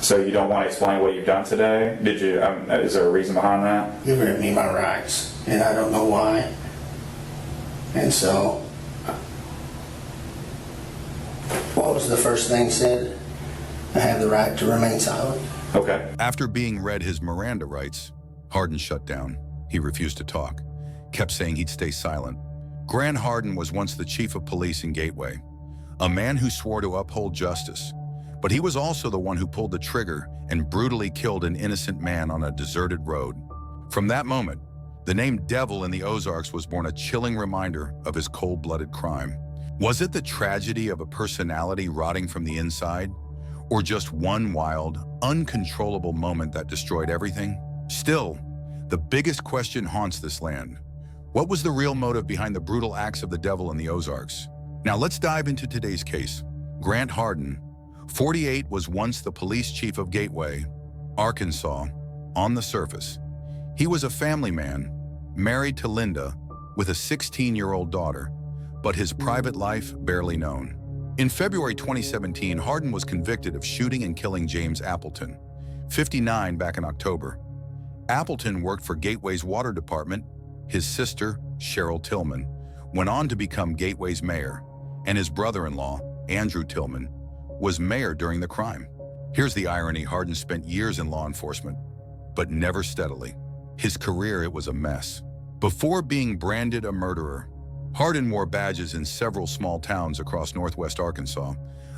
So you don't want to explain what you've done today? Did you? Is there a reason behind that? Giving me my rights, and I don't know why. And so, what was the first thing said? I have the right to remain silent. Okay. After being read his Miranda rights, Hardin shut down. He refused to talk, kept saying he'd stay silent. Grant Hardin was once the chief of police in Gateway, a man who swore to uphold justice. But he was also the one who pulled the trigger and brutally killed an innocent man on a deserted road. From that moment, the name Devil in the Ozarks was born, a chilling reminder of his cold-blooded crime. Was it the tragedy of a personality rotting from the inside, or just one wild, uncontrollable moment that destroyed everything? Still, the biggest question haunts this land. What was the real motive behind the brutal acts of the devil in the Ozarks? Now let's dive into today's case. Grant Hardin, 48, was once the police chief of Gateway, Arkansas. On the surface, he was a family man, married to Linda, with a 16-year-old daughter, but his private life barely known. In February 2017, Hardin was convicted of shooting and killing James Appleton, 59, back in October. Appleton worked for Gateway's water department. His sister, Cheryl Tillman, went on to become Gateway's mayor, and his brother-in-law, Andrew Tillman, was mayor during the crime. Here's the irony: Hardin spent years in law enforcement, but never steadily. His career, it was a mess. Before being branded a murderer, Hardin wore badges in several small towns across northwest Arkansas,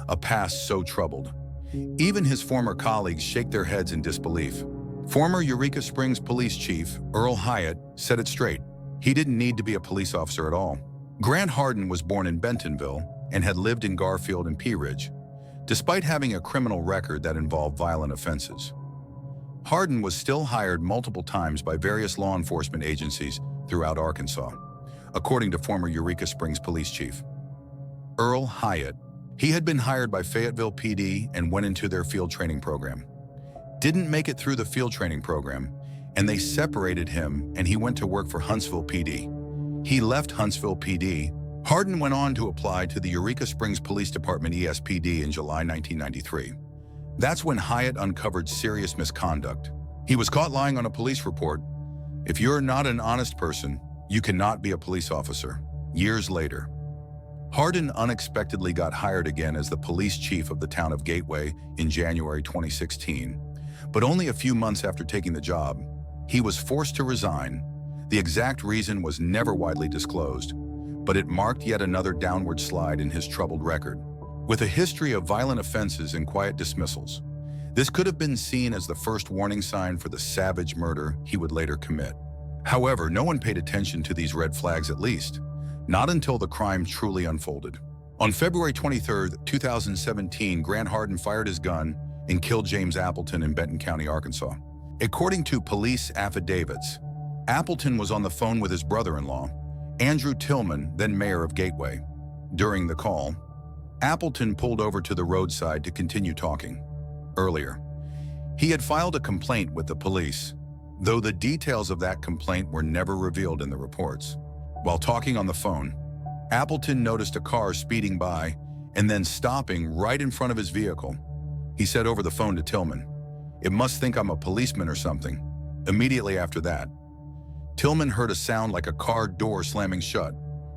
a past so troubled. Even his former colleagues shake their heads in disbelief. Former Eureka Springs police chief Earl Hyatt said it straight. He didn't need to be a police officer at all. Grant Hardin was born in Bentonville and had lived in Garfield and Pea Ridge, despite having a criminal record that involved violent offenses. Hardin was still hired multiple times by various law enforcement agencies throughout Arkansas, according to former Eureka Springs police chief Earl Hyatt. He had been hired by Fayetteville PD and went into their field training program. Didn't make it through the field training program, and they separated him, and he went to work for Huntsville PD. He left Huntsville PD. Hardin went on to apply to the Eureka Springs Police Department ESPD in July 1993. That's when Hyatt uncovered serious misconduct. He was caught lying on a police report. If you're not an honest person, you cannot be a police officer. Years later, Hardin unexpectedly got hired again as the police chief of the town of Gateway in January 2016. But only a few months after taking the job, he was forced to resign. The exact reason was never widely disclosed, but it marked yet another downward slide in his troubled record. With a history of violent offenses and quiet dismissals, this could have been seen as the first warning sign for the savage murder he would later commit. However, no one paid attention to these red flags, at least, not until the crime truly unfolded. On February 23, 2017, Grant Hardin fired his gun and killed James Appleton in Benton County, Arkansas. According to police affidavits, Appleton was on the phone with his brother-in-law, Andrew Tillman, then mayor of Gateway. During the call, Appleton pulled over to the roadside to continue talking. Earlier, he had filed a complaint with the police, though the details of that complaint were never revealed in the reports. While talking on the phone, Appleton noticed a car speeding by and then stopping right in front of his vehicle. He said over the phone to Tillman, "It must think I'm a policeman or something." Immediately after that, Tillman heard a sound like a car door slamming shut,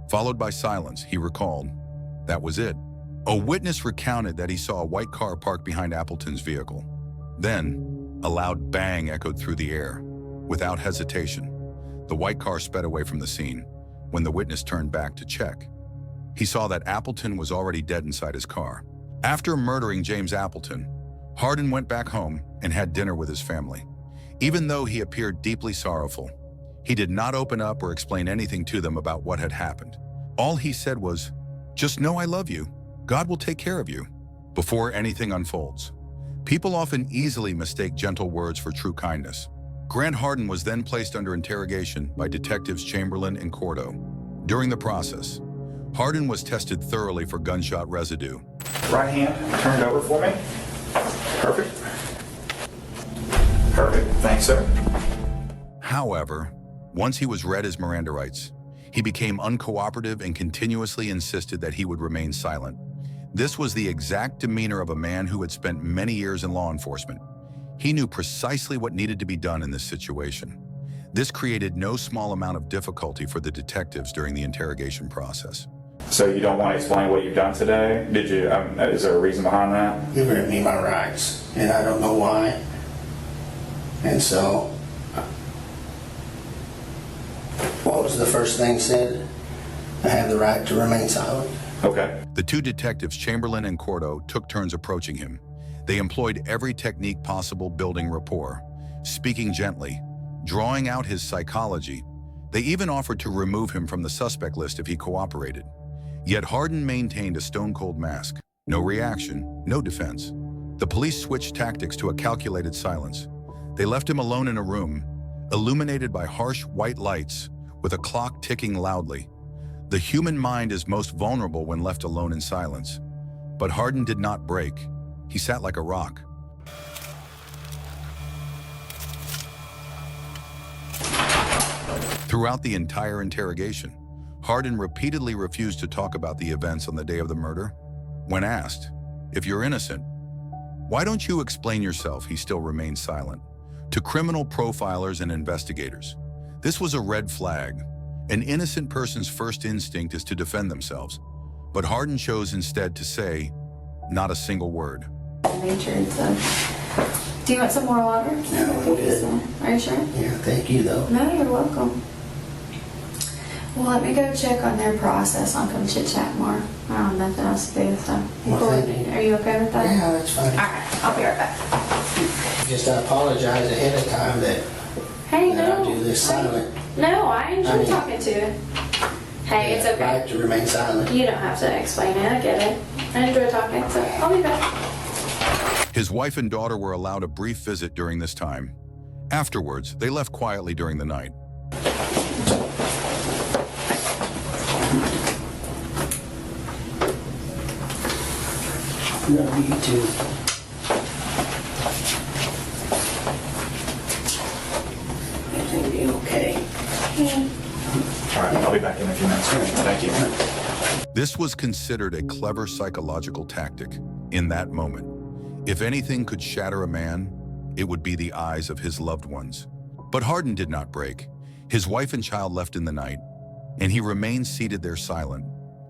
followed by silence. He recalled, that was it. A witness recounted that he saw a white car parked behind Appleton's vehicle. Then, a loud bang echoed through the air. Without hesitation, the white car sped away from the scene. When the witness turned back to check, he saw that Appleton was already dead inside his car. After murdering James Appleton, Hardin went back home and had dinner with his family. Even though he appeared deeply sorrowful, he did not open up or explain anything to them about what had happened. All he said was, "Just know I love you. God will take care of you." Before anything unfolds, people often easily mistake gentle words for true kindness. Grant Hardin was then placed under interrogation by detectives Chamberlain and Cordo. During the process, Hardin was tested thoroughly for gunshot residue. Right hand turned over for me. Perfect. Perfect. Thanks, sir. However, once he was read his Miranda rights, he became uncooperative and continuously insisted that he would remain silent. This was the exact demeanor of a man who had spent many years in law enforcement. He knew precisely what needed to be done in this situation. This created no small amount of difficulty for the detectives during the interrogation process. So you don't want to explain what you've done today? Did you? Is there a reason behind that? You ripped me my rights, and I don't know why. And so, what was the first thing said? I have the right to remain silent. Okay. The two detectives, Chamberlain and Cordo, took turns approaching him. They employed every technique possible, building rapport, speaking gently, drawing out his psychology. They even offered to remove him from the suspect list if he cooperated. Yet Hardin maintained a stone-cold mask. No reaction, no defense. The police switched tactics to a calculated silence. They left him alone in a room, illuminated by harsh white lights, with a clock ticking loudly. The human mind is most vulnerable when left alone in silence. But Hardin did not break. He sat like a rock. Throughout the entire interrogation, Hardin repeatedly refused to talk about the events on the day of the murder. When asked, "If you're innocent, why don't you explain yourself?" he still remained silent. To criminal profilers and investigators, this was a red flag. An innocent person's first instinct is to defend themselves. But Hardin chose instead to say not a single word. Nature, so. Do you want some more water? No, I'm good. Are you sure? Yeah, thank you though. No, you're welcome. Well, let me go check on their process. I'll come chit chat more. I don't have nothing else to do, so. Well, thank you. Are you okay with that? Yeah, that's fine. All right, I'll be right back. Just I apologize ahead of time that Hey, I no. do this silent. No, I enjoy I mean- talking to you. Hey, it's okay. Right to remain silent. You don't have to explain it. I get it. I enjoy talking, so I'll be back. His wife and daughter were allowed a brief visit during this time. Afterwards, they left quietly during the night. Love you too. Everything will be okay. All right. I'll be back in a few minutes. Thank you. This was considered a clever psychological tactic in that moment. If anything could shatter a man, it would be the eyes of his loved ones. But Hardin did not break. His wife and child left in the night, and he remained seated there silent,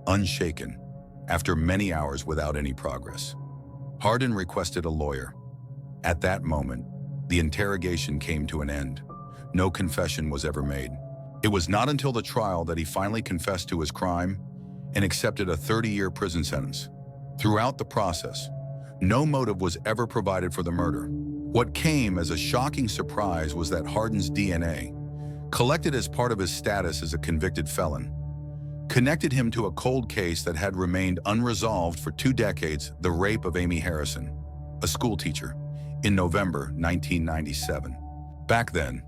unshaken, after many hours without any progress. Hardin requested a lawyer. At that moment, the interrogation came to an end. No confession was ever made. It was not until the trial that he finally confessed to his crime and accepted a 30-year prison sentence. Throughout the process, no motive was ever provided for the murder. What came as a shocking surprise was that Hardin's DNA, collected as part of his status as a convicted felon, connected him to a cold case that had remained unresolved for 2 decades, the rape of Amy Harrison, a schoolteacher, in November 1997. Back then,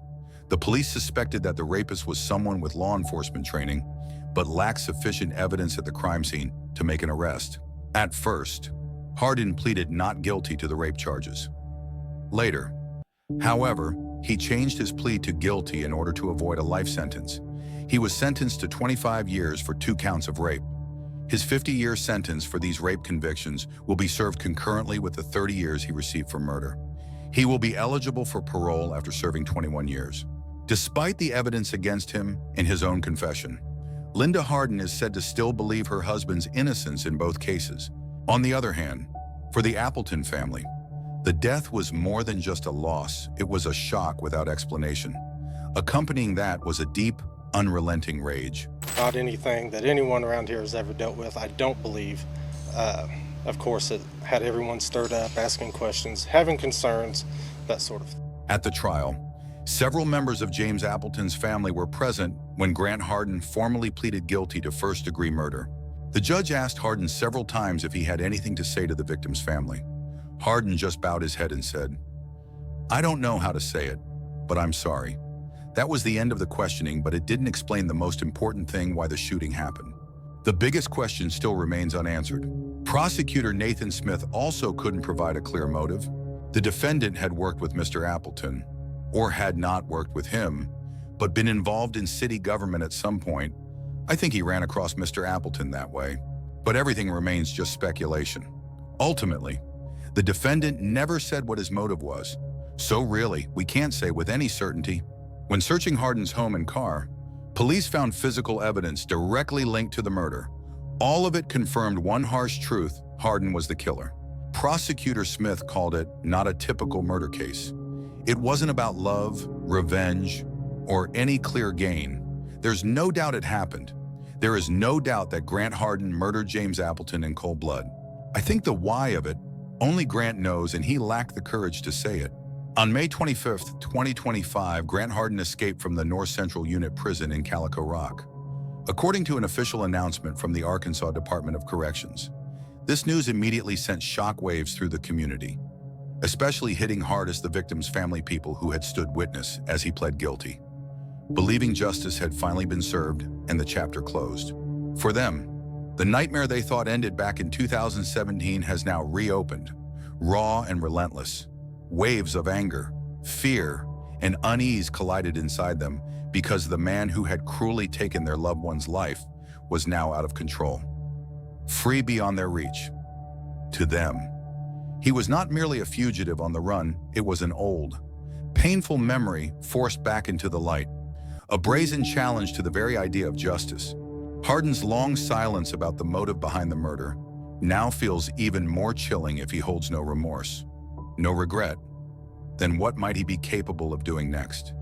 the police suspected that the rapist was someone with law enforcement training, but lacked sufficient evidence at the crime scene to make an arrest. At first, Hardin pleaded not guilty to the rape charges. Later, however, he changed his plea to guilty in order to avoid a life sentence. He was sentenced to 25 years for 2 counts of rape. His 50-year sentence for these rape convictions will be served concurrently with the 30 years he received for murder. He will be eligible for parole after serving 21 years. Despite the evidence against him and his own confession, Linda Hardin is said to still believe her husband's innocence in both cases. On the other hand, for the Appleton family, the death was more than just a loss. It was a shock without explanation. Accompanying that was a deep, unrelenting rage. Not anything that anyone around here has ever dealt with, I don't believe. Of course, it had everyone stirred up, asking questions, having concerns, that sort of thing. At the trial, several members of James Appleton's family were present when Grant Hardin formally pleaded guilty to first-degree murder. The judge asked Hardin several times if he had anything to say to the victim's family. Hardin just bowed his head and said, "I don't know how to say it, but I'm sorry." That was the end of the questioning, but it didn't explain the most important thing: why the shooting happened. The biggest question still remains unanswered. Prosecutor Nathan Smith also couldn't provide a clear motive. The defendant had worked with Mr. Appleton, or had not worked with him, but been involved in city government at some point. I think he ran across Mr. Appleton that way. But everything remains just speculation. Ultimately, the defendant never said what his motive was, so really, we can't say with any certainty. When searching Hardin's home and car, police found physical evidence directly linked to the murder. All of it confirmed one harsh truth: Hardin was the killer. Prosecutor Smith called it not a typical murder case. It wasn't about love, revenge, or any clear gain. There's no doubt it happened. There is no doubt that Grant Hardin murdered James Appleton in cold blood. I think the why of it, only Grant knows, and he lacked the courage to say it. On May 25, 2025, Grant Hardin escaped from the North Central Unit Prison in Calico Rock. According to an official announcement from the Arkansas Department of Corrections, this news immediately sent shockwaves through the community, especially hitting hardest the victim's family, people who had stood witness as he pled guilty, believing justice had finally been served and the chapter closed. For them, the nightmare they thought ended back in 2017 has now reopened, raw and relentless. Waves of anger, fear, and unease collided inside them because the man who had cruelly taken their loved one's life was now out of control, free beyond their reach. To them, he was not merely a fugitive on the run, it was an old, painful memory forced back into the light, a brazen challenge to the very idea of justice. Hardin's long silence about the motive behind the murder now feels even more chilling. If he holds no remorse, no regret, then what might he be capable of doing next?